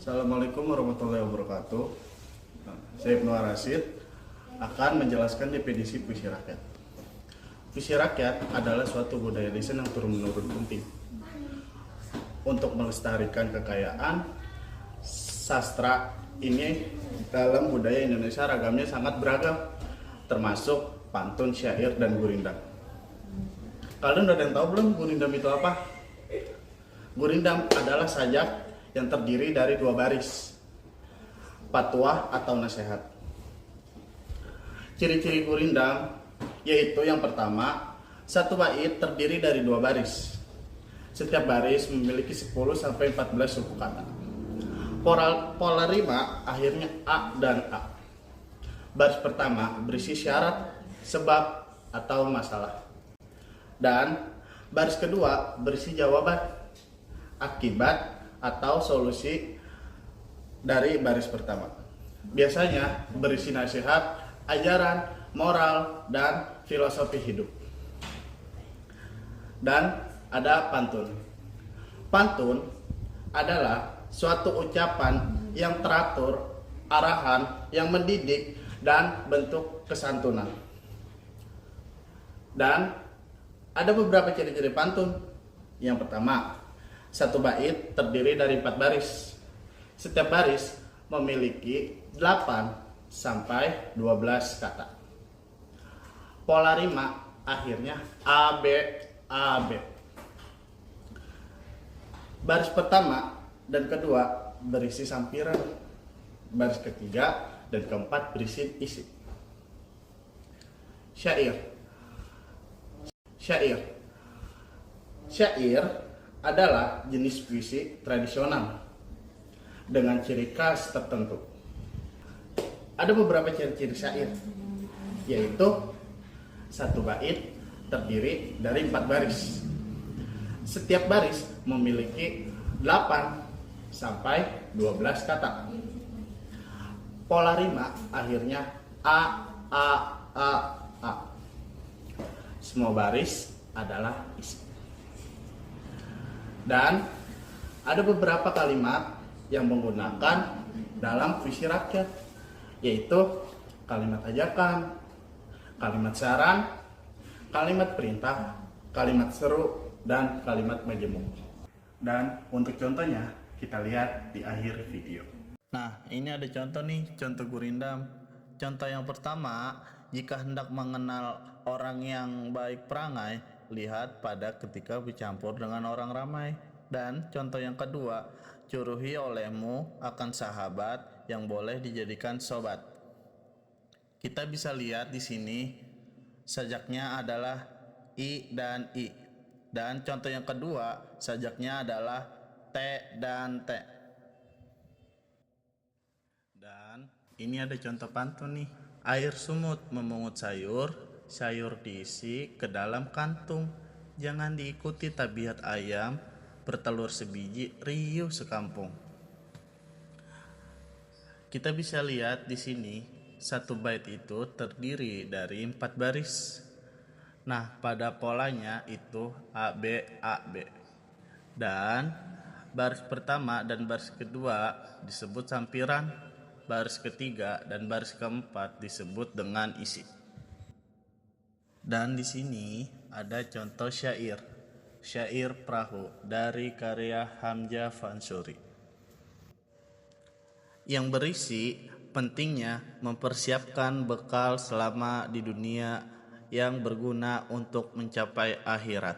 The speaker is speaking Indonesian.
Assalamualaikum warahmatullahi wabarakatuh. Saya Ibnu Arasid akan menjelaskan definisi puisi rakyat. Puisi rakyat adalah suatu budaya lisan yang turun-menurun penting untuk melestarikan kekayaan sastra ini. Dalam budaya Indonesia ragamnya sangat beragam, termasuk pantun, syair, dan gurindam. Kalian udah ada yang tahu belum gurindam itu apa? Gurindam adalah sajak yang terdiri dari 2 baris, patuah atau nasihat. Ciri-ciri gurindam yaitu yang pertama, satu bait terdiri dari 2 baris. Setiap baris memiliki 10-14 suku kata. Pola rima akhirnya A dan A. Baris pertama berisi syarat, sebab, atau masalah. Dan baris kedua berisi jawaban, akibat, atau solusi dari baris pertama. Biasanya berisi nasihat, ajaran, moral, dan filosofi hidup. Dan ada pantun. Pantun adalah suatu ucapan yang teratur, arahan yang mendidik, dan bentuk kesantunan. Dan ada beberapa ciri-ciri pantun. Yang pertama, satu bait terdiri dari 4 baris. Setiap baris memiliki 8-12 kata. Pola rima akhirnya A, B, A, B. Baris pertama dan kedua berisi sampiran. Baris ketiga dan keempat berisi isi. Syair. Syair adalah jenis puisi tradisional dengan ciri khas tertentu. Ada beberapa ciri-ciri syair, yaitu satu bait terdiri dari 4 baris. Setiap baris memiliki 8-12 kata. Pola rima akhirnya A, A, A, A. Semua baris adalah isi. Dan ada beberapa kalimat yang menggunakan dalam puisi rakyat, yaitu kalimat ajakan, kalimat saran, kalimat perintah, kalimat seru, dan kalimat majemuk. Dan untuk contohnya kita lihat di akhir video. Nah, ini ada contoh nih, contoh gurindam. Contoh yang pertama, jika hendak mengenal orang yang baik perangai, lihat pada ketika bercampur dengan orang ramai. Dan contoh yang kedua, curuhi olehmu akan sahabat yang boleh dijadikan sobat. Kita bisa lihat di sini sajaknya adalah I dan I. Dan contoh yang kedua, sajaknya adalah T dan T. Dan ini ada contoh pantun nih. Air sumut memungut sayur, sayur diisi ke dalam kantung. Jangan diikuti tabiat ayam, bertelur sebiji, riuh sekampung. Kita bisa lihat di sini, satu bait itu terdiri dari 4 baris. Nah, pada polanya itu A, B, A, B. Dan baris pertama dan baris kedua disebut sampiran. Baris ketiga dan baris keempat disebut dengan isi. Dan di sini ada contoh syair. Syair Perahu dari karya Hamzah Fansuri, yang berisi pentingnya mempersiapkan bekal selama di dunia yang berguna untuk mencapai akhirat.